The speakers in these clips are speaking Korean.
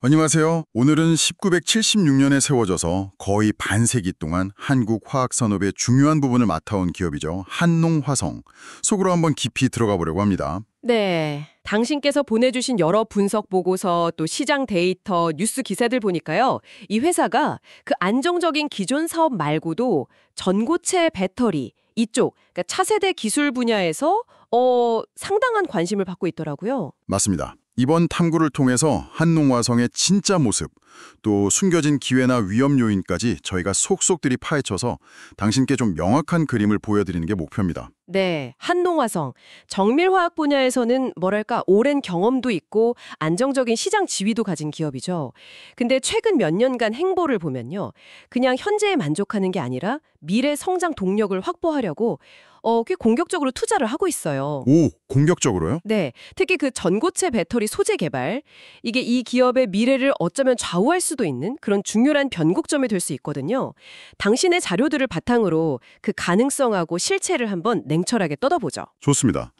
안녕하세요. 오늘은 1976년에 세워져서 거의 반세기 동안 한국 화학산업의 중요한 부분을 맡아온 기업이죠. 한농화성. 속으로 한번 깊이 들어가 보려고 합니다. 네. 당신께서 보내주신 여러 분석 보고서 또 시장 데이터, 뉴스 기사들 보니까요. 이 회사가 그 안정적인 기존 사업 말고도 전고체 배터리 이쪽, 그러니까 차세대 기술 분야에서 상당한 관심을 받고 있더라고요. 맞습니다. 이번 탐구를 통해서 한농화성의 진짜 모습, 또 숨겨진 기회나 위험 요인까지 저희가 속속들이 파헤쳐서 당신께 좀 명확한 그림을 보여드리는 게 목표입니다. 네, 한농화성. 정밀화학 분야에서는 뭐랄까 오랜 경험도 있고 안정적인 시장 지위도 가진 기업이죠. 근데 최근 몇 년간 행보를 보면요. 그냥 현재에 만족하는 게 아니라 미래 성장 동력을 확보하려고 꽤 공격적으로 투자를 하고 있어요. 오, 공격적으로요? 네, 특히 그 전고체 배터리 소재 개발, 이게 이 기업의 미래를 어쩌면 좌우할 수도 있는 그런 중요한 변곡점이 될 수 있거든요. 당신의 자료들을 바탕으로 그 가능성하고 실체를 한번 냉철하게 떠다보죠. 좋습니다.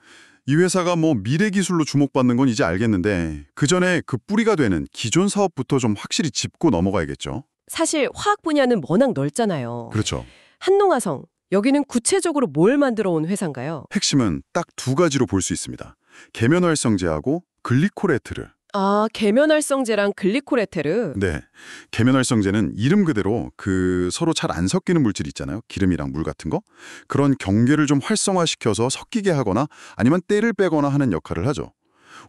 이 회사가 미래 기술로 주목받는 건 이제 알겠는데 그 전에 그 뿌리가 되는 기존 사업부터 좀 확실히 짚고 넘어가야겠죠? 사실 화학 분야는 워낙 넓잖아요. 그렇죠. 한농화성, 여기는 구체적으로 뭘 만들어 온 회사인가요? 핵심은 딱 두 가지로 볼 수 있습니다. 계면활성제하고 글리코레트르. 아, 계면활성제랑 글리코레테르. 네. 계면활성제는 이름 그대로 그 서로 잘 안 섞이는 물질 있잖아요. 기름이랑 물 같은 거. 그런 경계를 좀 활성화시켜서 섞이게 하거나 아니면 때를 빼거나 하는 역할을 하죠.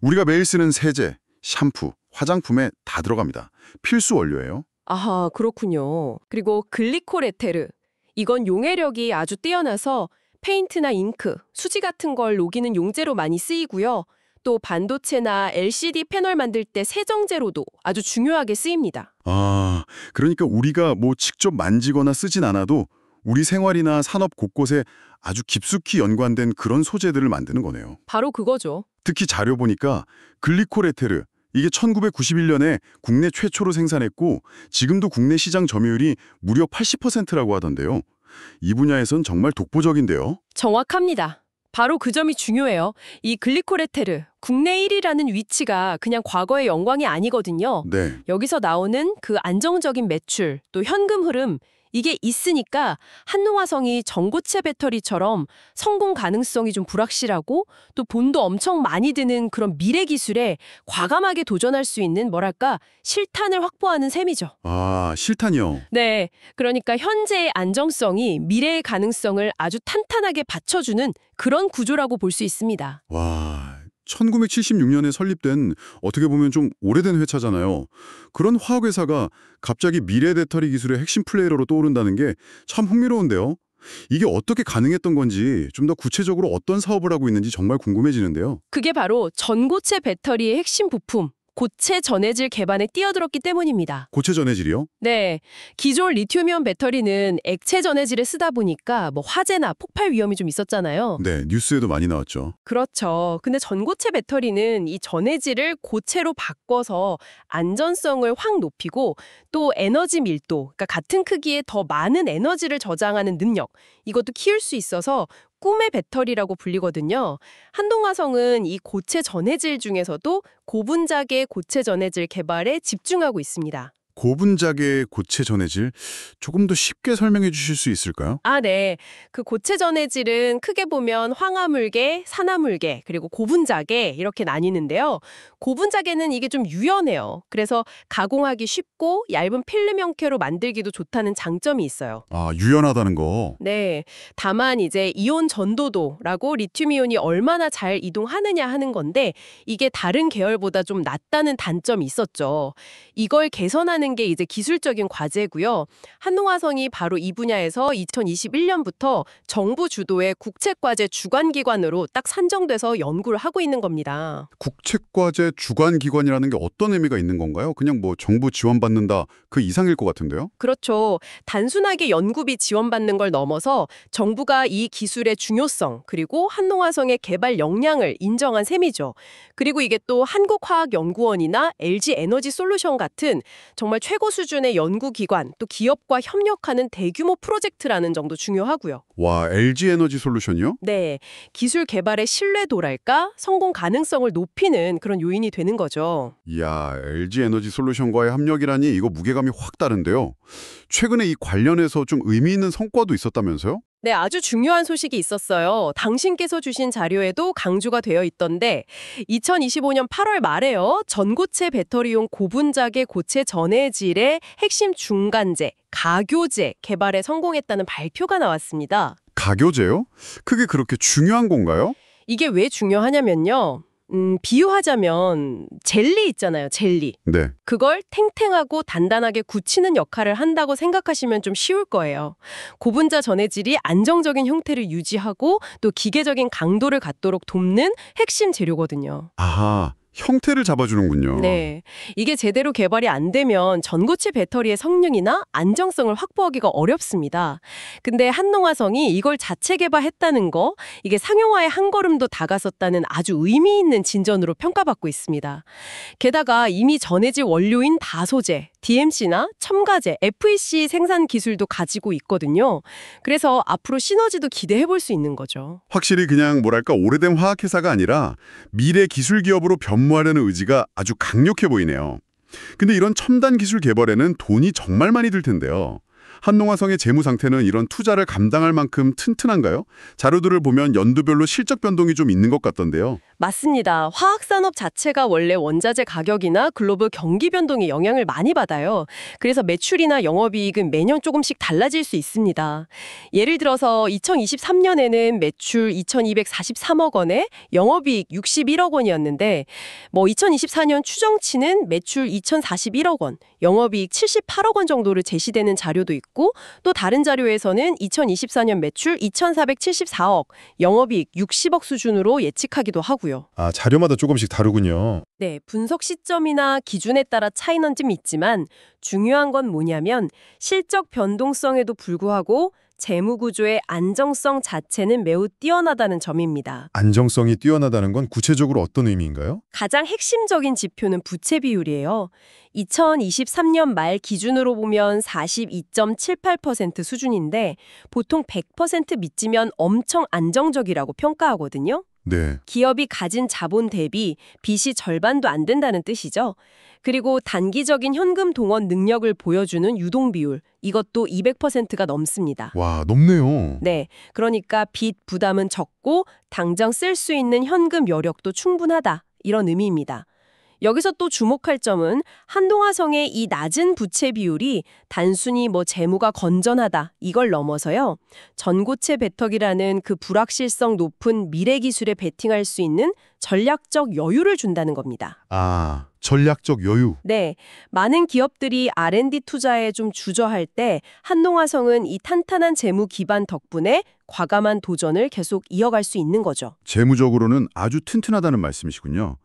우리가 매일 쓰는 세제, 샴푸, 화장품에 다 들어갑니다. 필수 원료예요. 아하, 그렇군요. 그리고 글리코레테르. 이건 용해력이 아주 뛰어나서 페인트나 잉크, 수지 같은 걸 녹이는 용제로 많이 쓰이고요. 또 반도체나 LCD 패널 만들 때 세정제로도 아주 중요하게 쓰입니다. 아, 그러니까 우리가 직접 만지거나 쓰진 않아도 우리 생활이나 산업 곳곳에 아주 깊숙이 연관된 그런 소재들을 만드는 거네요. 바로 그거죠. 특히 자료 보니까 글리코레테르, 이게 1991년에 국내 최초로 생산했고 지금도 국내 시장 점유율이 무려 80%라고 하던데요. 이 분야에선 정말 독보적인데요. 정확합니다. 바로 그 점이 중요해요. 이 글리코레테르, 국내 1위라는 위치가 그냥 과거의 영광이 아니거든요. 네. 여기서 나오는 그 안정적인 매출, 또 현금 흐름, 이게 있으니까 한농화성이 전고체 배터리처럼 성공 가능성이 좀 불확실하고 또 돈도 엄청 많이 드는 그런 미래 기술에 과감하게 도전할 수 있는 뭐랄까 실탄을 확보하는 셈이죠. 아, 실탄이요. 네, 그러니까 현재의 안정성이 미래의 가능성을 아주 탄탄하게 받쳐주는 그런 구조라고 볼 수 있습니다. 와, 1976년에 설립된 어떻게 보면 좀 오래된 회사잖아요. 그런 화학회사가 갑자기 미래 배터리 기술의 핵심 플레이어로 떠오른다는 게 참 흥미로운데요. 이게 어떻게 가능했던 건지 좀 더 구체적으로 어떤 사업을 하고 있는지 정말 궁금해지는데요. 그게 바로 전고체 배터리의 핵심 부품, 고체 전해질 개발에 뛰어들었기 때문입니다. 고체 전해질이요? 네, 기존 리튬이온 배터리는 액체 전해질에 쓰다 보니까 화재나 폭발 위험이 좀 있었잖아요. 네, 뉴스에도 많이 나왔죠. 그렇죠. 근데 전고체 배터리는 이 전해질을 고체로 바꿔서 안전성을 확 높이고 또 에너지 밀도, 그러니까 같은 크기에 더 많은 에너지를 저장하는 능력, 이것도 키울 수 있어서 꿈의 배터리라고 불리거든요. 한동화성은 이 고체 전해질 중에서도 고분자계 고체 전해질 개발에 집중하고 있습니다. 고분자계 고체 전해질 조금 더 쉽게 설명해 주실 수 있을까요? 아, 네. 그 고체 전해질은 크게 보면 황화물계, 산화물계, 그리고 고분자계 이렇게 나뉘는데요. 고분자계는 이게 좀 유연해요. 그래서 가공하기 쉽고 얇은 필름 형태로 만들기도 좋다는 장점이 있어요. 아, 유연하다는 거. 네. 다만 이제 이온 전도도라고 리튬 이온이 얼마나 잘 이동하느냐 하는 건데 이게 다른 계열보다 좀 낮다는 단점이 있었죠. 이걸 개선하는 게 이제 기술적인 과제고요. 한농화성이 바로 이 분야에서 2021년부터 정부 주도의 국책과제 주관기관으로 딱 산정돼서 연구를 하고 있는 겁니다. 국책과제 주관기관이라는 게 어떤 의미가 있는 건가요? 그냥 정부 지원받는다 그 이상일 것 같은데요? 그렇죠. 단순하게 연구비 지원받는 걸 넘어서 정부가 이 기술의 중요성 그리고 한농화성의 개발 역량을 인정한 셈이죠. 그리고 이게 또 한국화학연구원이나 LG에너지솔루션 같은 정말 정말 최고 수준의 연구기관, 또 기업과 협력하는 대규모 프로젝트라는 점도 중요하고요. 와, LG 에너지 솔루션이요? 네, 기술 개발의 신뢰도랄까 성공 가능성을 높이는 그런 요인이 되는 거죠. 이야, LG 에너지 솔루션과의 협력이라니 이거 무게감이 확 다른데요. 최근에 이 관련해서 좀 의미 있는 성과도 있었다면서요? 네, 아주 중요한 소식이 있었어요. 당신께서 주신 자료에도 강조가 되어 있던데 2025년 8월 말에요. 전고체 배터리용 고분자계 고체 전해질의 핵심 중간재, 가교제 개발에 성공했다는 발표가 나왔습니다. 가교제요? 그게 그렇게 중요한 건가요? 이게 왜 중요하냐면요. 비유하자면 젤리 있잖아요, 젤리. 네. 그걸 탱탱하고 단단하게 굳히는 역할을 한다고 생각하시면 좀 쉬울 거예요. 고분자 전해질이 안정적인 형태를 유지하고 또 기계적인 강도를 갖도록 돕는 핵심 재료거든요. 아하, 형태를 잡아주는군요. 네. 이게 제대로 개발이 안 되면 전고체 배터리의 성능이나 안정성을 확보하기가 어렵습니다. 근데 한농화성이 이걸 자체 개발했다는 거, 이게 상용화에 한 걸음도 다가섰다는 아주 의미 있는 진전으로 평가받고 있습니다. 게다가 이미 전해질 원료인 다소제, DMC나 첨가제, FEC 생산 기술도 가지고 있거든요. 그래서 앞으로 시너지도 기대해 볼 수 있는 거죠. 확실히 그냥 뭐랄까 오래된 화학회사가 아니라 미래 기술 기업으로 변모하려는 의지가 아주 강력해 보이네요. 근데 이런 첨단 기술 개발에는 돈이 정말 많이 들 텐데요. 한농화성의 재무 상태는 이런 투자를 감당할 만큼 튼튼한가요? 자료들을 보면 연도별로 실적 변동이 좀 있는 것 같던데요. 맞습니다. 화학산업 자체가 원래 원자재 가격이나 글로벌 경기 변동에 영향을 많이 받아요. 그래서 매출이나 영업이익은 매년 조금씩 달라질 수 있습니다. 예를 들어서 2023년에는 매출 2,243억 원에 영업이익 61억 원이었는데 2024년 추정치는 매출 2,041억 원, 영업이익 78억 원 정도를 제시되는 자료도 있고 또 다른 자료에서는 2024년 매출 2,474억, 영업이익 60억 수준으로 예측하기도 하고요. 아, 자료마다 조금씩 다르군요. 네, 분석 시점이나 기준에 따라 차이는 좀 있지만 중요한 건 뭐냐면 실적 변동성에도 불구하고 재무 구조의 안정성 자체는 매우 뛰어나다는 점입니다. 안정성이 뛰어나다는 건 구체적으로 어떤 의미인가요? 가장 핵심적인 지표는 부채 비율이에요. 2023년 말 기준으로 보면 42.78% 수준인데 보통 100% 미치면 엄청 안정적이라고 평가하거든요. 네. 기업이 가진 자본 대비 빚이 절반도 안 된다는 뜻이죠. 그리고 단기적인 현금 동원 능력을 보여주는 유동 비율, 이것도 200%가 넘습니다. 와, 높네요. 네, 그러니까 빚 부담은 적고 당장 쓸 수 있는 현금 여력도 충분하다, 이런 의미입니다. 여기서 또 주목할 점은 한동화성의 이 낮은 부채 비율이 단순히 재무가 건전하다 이걸 넘어서요. 전고체 배터리라는 그 불확실성 높은 미래 기술에 베팅할 수 있는 전략적 여유를 준다는 겁니다. 아, 전략적 여유. 네, 많은 기업들이 R&D 투자에 좀 주저할 때 한동화성은 이 탄탄한 재무 기반 덕분에 과감한 도전을 계속 이어갈 수 있는 거죠. 재무적으로는 아주 튼튼하다는 말씀이시군요.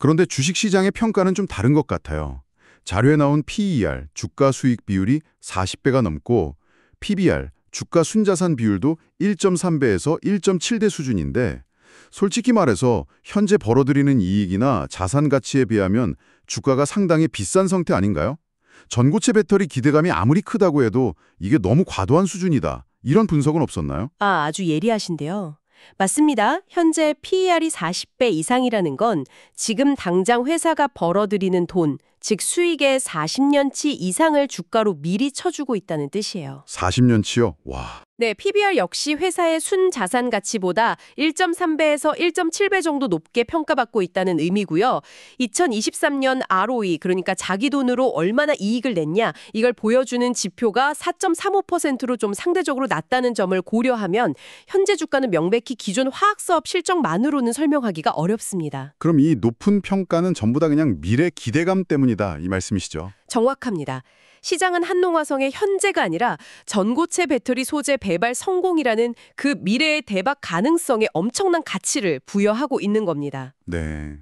그런데 주식시장의 평가는 좀 다른 것 같아요. 자료에 나온 PER, 주가 수익 비율이 40배가 넘고 PBR, 주가 순자산 비율도 1.3배에서 1.7대 수준인데 솔직히 말해서 현재 벌어들이는 이익이나 자산 가치에 비하면 주가가 상당히 비싼 상태 아닌가요? 전고체 배터리 기대감이 아무리 크다고 해도 이게 너무 과도한 수준이다. 이런 분석은 없었나요? 아주 예리하신데요. 맞습니다. 현재 PER이 40배 이상이라는 건 지금 당장 회사가 벌어들이는 돈, 즉 수익의 40년치 이상을 주가로 미리 쳐주고 있다는 뜻이에요. 40년치요? 와. 네, PBR 역시 회사의 순자산 가치보다 1.3배에서 1.7배 정도 높게 평가받고 있다는 의미고요. 2023년 ROE, 그러니까 자기 돈으로 얼마나 이익을 냈냐, 이걸 보여주는 지표가 4.35%로 좀 상대적으로 낮다는 점을 고려하면 현재 주가는 명백히 기존 화학사업 실적만으로는 설명하기가 어렵습니다. 그럼 이 높은 평가는 전부 다 그냥 미래 기대감 때문이다 이 말씀이시죠? 정확합니다. 시장은 한농화성의 현재가 아니라 전고체 배터리 소재 개발 성공이라는 그 미래의 대박 가능성에 엄청난 가치를 부여하고 있는 겁니다. 네.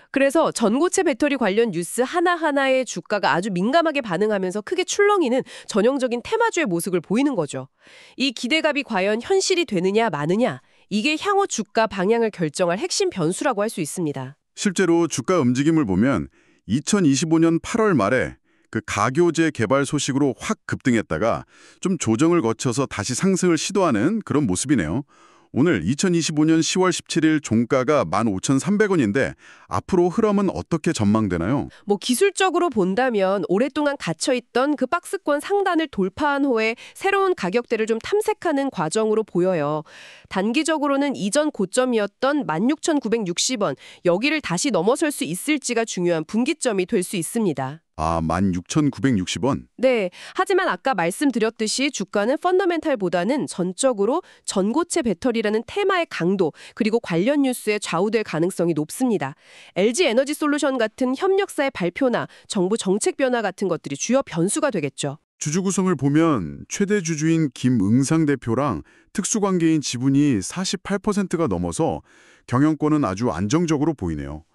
그래서 전고체 배터리 관련 뉴스 하나하나의 주가가 아주 민감하게 반응하면서 크게 출렁이는 전형적인 테마주의 모습을 보이는 거죠. 이 기대감이 과연 현실이 되느냐 마느냐, 이게 향후 주가 방향을 결정할 핵심 변수라고 할 수 있습니다. 실제로 주가 움직임을 보면 2025년 8월 말에 그 가교제 개발 소식으로 확 급등했다가 좀 조정을 거쳐서 다시 상승을 시도하는 그런 모습이네요. 오늘 2025년 10월 17일 종가가 15,300원인데 앞으로 흐름은 어떻게 전망되나요? 뭐 기술적으로 본다면 오랫동안 갇혀있던 그 박스권 상단을 돌파한 후에 새로운 가격대를 좀 탐색하는 과정으로 보여요. 단기적으로는 이전 고점이었던 16,960원, 여기를 다시 넘어설 수 있을지가 중요한 분기점이 될 수 있습니다. 아, 16,960원? 네, 하지만 아까 말씀드렸듯이 주가는 펀더멘탈보다는 전적으로 전고체 배터리라는 테마의 강도 그리고 관련 뉴스에 좌우될 가능성이 높습니다. LG 에너지 솔루션 같은 협력사의 발표나 정부 정책 변화 같은 것들이 주요 변수가 되겠죠. 주주 구성을 보면 최대 주주인 김응상 대표랑 특수관계인 지분이 48%가 넘어서 경영권은 아주 안정적으로 보이네요.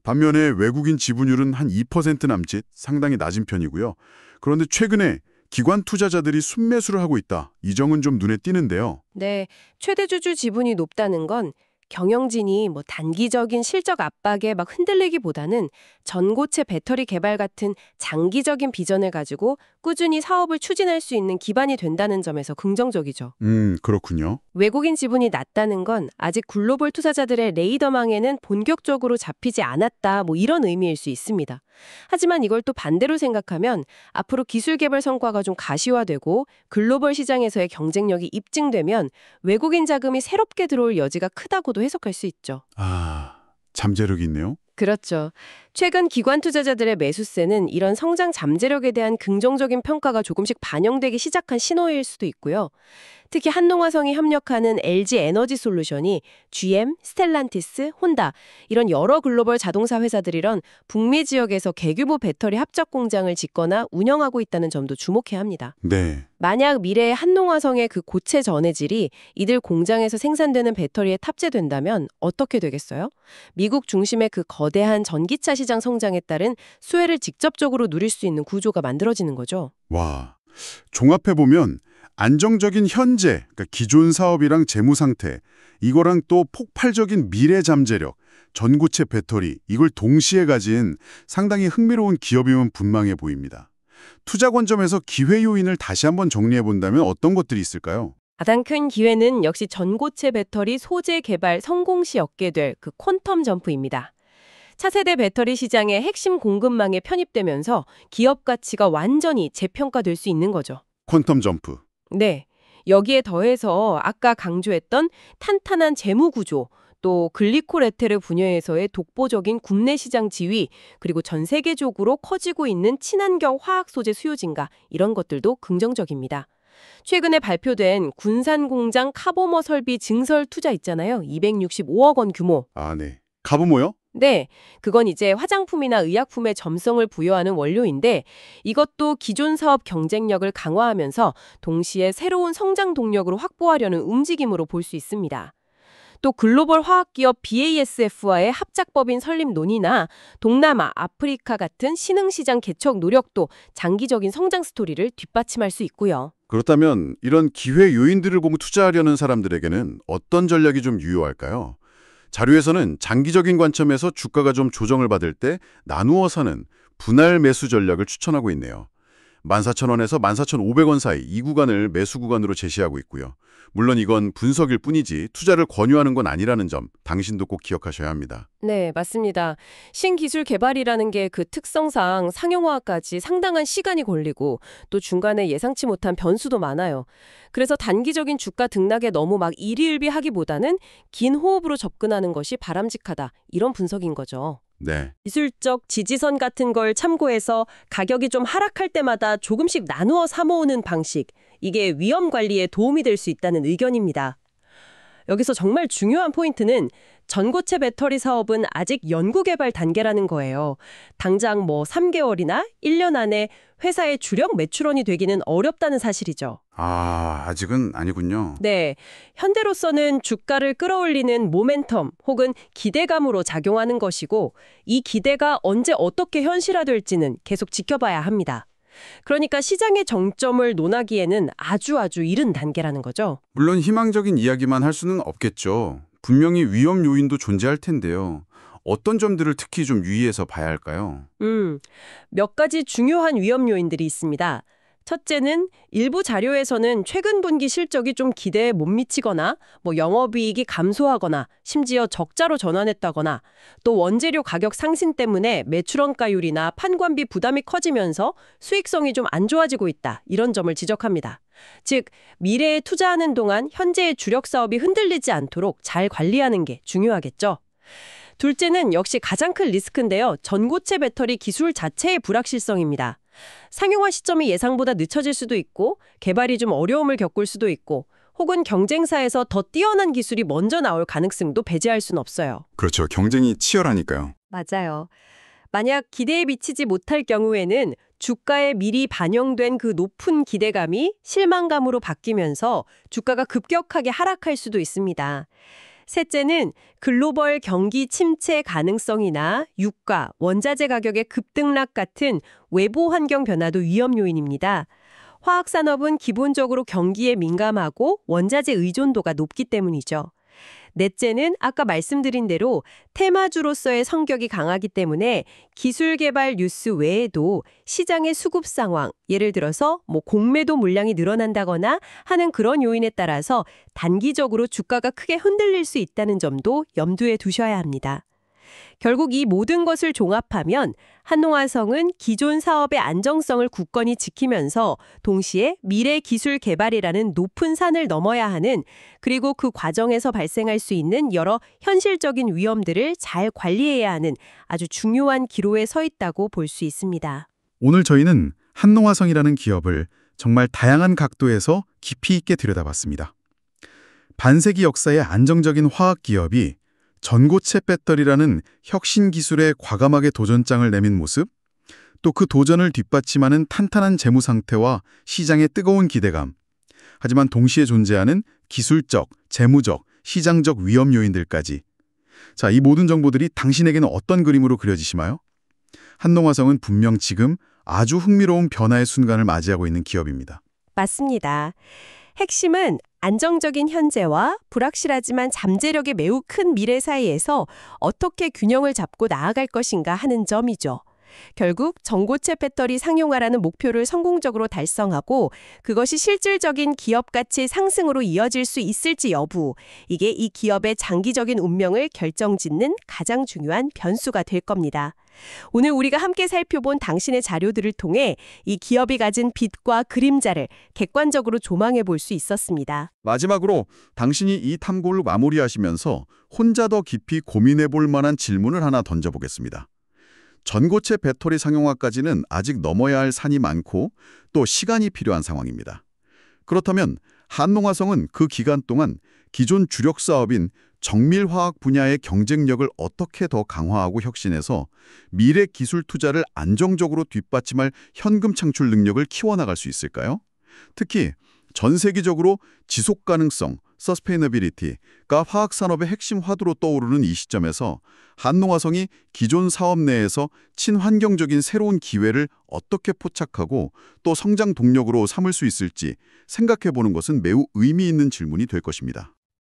반면에 외국인 지분율은 한 2% 남짓, 상당히 낮은 편이고요. 그런데 최근에 기관 투자자들이 순매수를 하고 있다. 이 점은 좀 눈에 띄는데요. 네, 최대 주주 지분이 높다는 건 경영진이 뭐 단기적인 실적 압박에 막 흔들리기보다는 전고체 배터리 개발 같은 장기적인 비전을 가지고 꾸준히 사업을 추진할 수 있는 기반이 된다는 점에서 긍정적이죠. 그렇군요. 외국인 지분이 낮다는 건 아직 글로벌 투자자들의 레이더망에는 본격적으로 잡히지 않았다, 뭐 이런 의미일 수 있습니다. 하지만 이걸 또 반대로 생각하면 앞으로 기술 개발 성과가 좀 가시화되고 글로벌 시장에서의 경쟁력이 입증되면 외국인 자금이 새롭게 들어올 여지가 크다고도 해석할 수 있죠. 아, 잠재력이 있네요. 그렇죠. 최근 기관 투자자들의 매수세는 이런 성장 잠재력에 대한 긍정적인 평가가 조금씩 반영되기 시작한 신호일 수도 있고요. 특히 한농화성이 협력하는 LG 에너지 솔루션이 GM, 스텔란티스, 혼다 이런 여러 글로벌 자동차 회사들이랑 북미 지역에서 대규모 배터리 합작 공장을 짓거나 운영하고 있다는 점도 주목해야 합니다. 네. 만약 미래의 한농화성의 그 고체 전해질이 이들 공장에서 생산되는 배터리에 탑재된다면 어떻게 되겠어요? 미국 중심의 그 거대한 전기차 시장 성장에 따른 수혜를 직접적으로 누릴 수 있는 구조가 만들어지는 거죠. 와, 종합해보면 안정적인 현재, 그러니까 기존 사업이랑 재무 상태, 이거랑 또 폭발적인 미래 잠재력, 전고체 배터리, 이걸 동시에 가진 상당히 흥미로운 기업이면 분명해 보입니다. 투자 관점에서 기회 요인을 다시 한번 정리해본다면 어떤 것들이 있을까요? 가장 큰 기회는 역시 전고체 배터리 소재 개발 성공 시 얻게 될 그 퀀텀 점프입니다. 차세대 배터리 시장의 핵심 공급망에 편입되면서 기업 가치가 완전히 재평가될 수 있는 거죠. 퀀텀 점프. 네. 여기에 더해서 아까 강조했던 탄탄한 재무 구조, 또 글리코레테르 분야에서의 독보적인 국내 시장 지위, 그리고 전 세계적으로 커지고 있는 친환경 화학 소재 수요 증가, 이런 것들도 긍정적입니다. 최근에 발표된 군산 공장 카보머 설비 증설 투자 있잖아요. 265억 원 규모. 아, 네. 카보모요? 네, 그건 이제 화장품이나 의약품의 점성을 부여하는 원료인데 이것도 기존 사업 경쟁력을 강화하면서 동시에 새로운 성장 동력으로 확보하려는 움직임으로 볼 수 있습니다. 또 글로벌 화학기업 BASF와의 합작법인 설립 논의나 동남아, 아프리카 같은 신흥시장 개척 노력도 장기적인 성장 스토리를 뒷받침할 수 있고요. 그렇다면 이런 기회 요인들을 보고 투자하려는 사람들에게는 어떤 전략이 좀 유효할까요? 자료에서는 장기적인 관점에서 주가가 좀 조정을 받을 때 나누어 사는 분할 매수 전략을 추천하고 있네요. 14,000원에서 14,500원 사이 이 구간을 매수 구간으로 제시하고 있고요. 물론 이건 분석일 뿐이지 투자를 권유하는 건 아니라는 점 당신도 꼭 기억하셔야 합니다. 네, 맞습니다. 신기술 개발이라는 게 그 특성상 상용화까지 상당한 시간이 걸리고 또 중간에 예상치 못한 변수도 많아요. 그래서 단기적인 주가 등락에 너무 막 일희일비하기보다는 긴 호흡으로 접근하는 것이 바람직하다. 이런 분석인 거죠. 네. 기술적 지지선 같은 걸 참고해서 가격이 좀 하락할 때마다 조금씩 나누어 사모으는 방식. 이게 위험 관리에 도움이 될 수 있다는 의견입니다. 여기서 정말 중요한 포인트는 전고체 배터리 사업은 아직 연구개발 단계라는 거예요. 당장 뭐 3개월이나 1년 안에 회사의 주력 매출원이 되기는 어렵다는 사실이죠. 아, 아직은 아니군요. 네, 현대로서는 주가를 끌어올리는 모멘텀 혹은 기대감으로 작용하는 것이고 이 기대가 언제 어떻게 현실화될지는 계속 지켜봐야 합니다. 그러니까 시장의 정점을 논하기에는 아주 이른 단계라는 거죠. 물론 희망적인 이야기만 할 수는 없겠죠. 분명히 위험 요인도 존재할 텐데요. 어떤 점들을 특히 좀 유의해서 봐야 할까요? 몇 가지 중요한 위험 요인들이 있습니다. 첫째는 일부 자료에서는 최근 분기 실적이 좀 기대에 못 미치거나 영업이익이 감소하거나 심지어 적자로 전환했다거나 또 원재료 가격 상승 때문에 매출원가율이나 판관비 부담이 커지면서 수익성이 좀 안 좋아지고 있다. 이런 점을 지적합니다. 즉, 미래에 투자하는 동안 현재의 주력 사업이 흔들리지 않도록 잘 관리하는 게 중요하겠죠. 둘째는 역시 가장 큰 리스크인데요. 전고체 배터리 기술 자체의 불확실성입니다. 상용화 시점이 예상보다 늦춰질 수도 있고 개발이 좀 어려움을 겪을 수도 있고 혹은 경쟁사에서 더 뛰어난 기술이 먼저 나올 가능성도 배제할 순 없어요. 그렇죠. 경쟁이 치열하니까요. 맞아요. 만약 기대에 미치지 못할 경우에는 주가에 미리 반영된 그 높은 기대감이 실망감으로 바뀌면서 주가가 급격하게 하락할 수도 있습니다. 셋째는 글로벌 경기 침체 가능성이나 유가, 원자재 가격의 급등락 같은 외부 환경 변화도 위험 요인입니다. 화학산업은 기본적으로 경기에 민감하고 원자재 의존도가 높기 때문이죠. 넷째는 아까 말씀드린 대로 테마주로서의 성격이 강하기 때문에 기술 개발 뉴스 외에도 시장의 수급 상황, 예를 들어서 공매도 물량이 늘어난다거나 하는 그런 요인에 따라서 단기적으로 주가가 크게 흔들릴 수 있다는 점도 염두에 두셔야 합니다. 결국 이 모든 것을 종합하면 한농화성은 기존 사업의 안정성을 굳건히 지키면서 동시에 미래 기술 개발이라는 높은 산을 넘어야 하는, 그리고 그 과정에서 발생할 수 있는 여러 현실적인 위험들을 잘 관리해야 하는 아주 중요한 기로에 서 있다고 볼 수 있습니다. 오늘 저희는 한농화성이라는 기업을 정말 다양한 각도에서 깊이 있게 들여다봤습니다. 반세기 역사의 안정적인 화학 기업이 전고체 배터리라는 혁신 기술에 과감하게 도전장을 내민 모습, 또 그 도전을 뒷받침하는 탄탄한 재무 상태와 시장의 뜨거운 기대감, 하지만 동시에 존재하는 기술적, 재무적, 시장적 위험 요인들까지. 자, 이 모든 정보들이 당신에게는 어떤 그림으로 그려지시나요? 한농화성은 분명 지금 아주 흥미로운 변화의 순간을 맞이하고 있는 기업입니다. 맞습니다. 핵심은 안정적인 현재와 불확실하지만 잠재력이 매우 큰 미래 사이에서 어떻게 균형을 잡고 나아갈 것인가 하는 점이죠. 결국 전고체 배터리 상용화라는 목표를 성공적으로 달성하고 그것이 실질적인 기업 가치 상승으로 이어질 수 있을지 여부, 이게 이 기업의 장기적인 운명을 결정짓는 가장 중요한 변수가 될 겁니다. 오늘 우리가 함께 살펴본 당신의 자료들을 통해 이 기업이 가진 빛과 그림자를 객관적으로 조망해 볼 수 있었습니다. 마지막으로 당신이 이 탐구를 마무리하시면서 혼자 더 깊이 고민해 볼 만한 질문을 하나 던져보겠습니다. 전고체 배터리 상용화까지는 아직 넘어야 할 산이 많고 또 시간이 필요한 상황입니다. 그렇다면 한농화성은 그 기간 동안 기존 주력 사업인 정밀화학 분야의 경쟁력을 어떻게 더 강화하고 혁신해서 미래 기술 투자를 안정적으로 뒷받침할 현금 창출 능력을 키워나갈 수 있을까요? 특히 전 세계적으로 지속 가능성, 서스테이너빌리티가 화학 산업의 핵심 화두로 떠오르는 이 시점에서 한농화성이 기존 사업 내에서 친환경적인 새로운 기회를 어떻게 포착하고 또 성장 동력으로 삼을 수 있을지 생각해 보는 것은 매우 의미 있는 질문이 될 것입니다.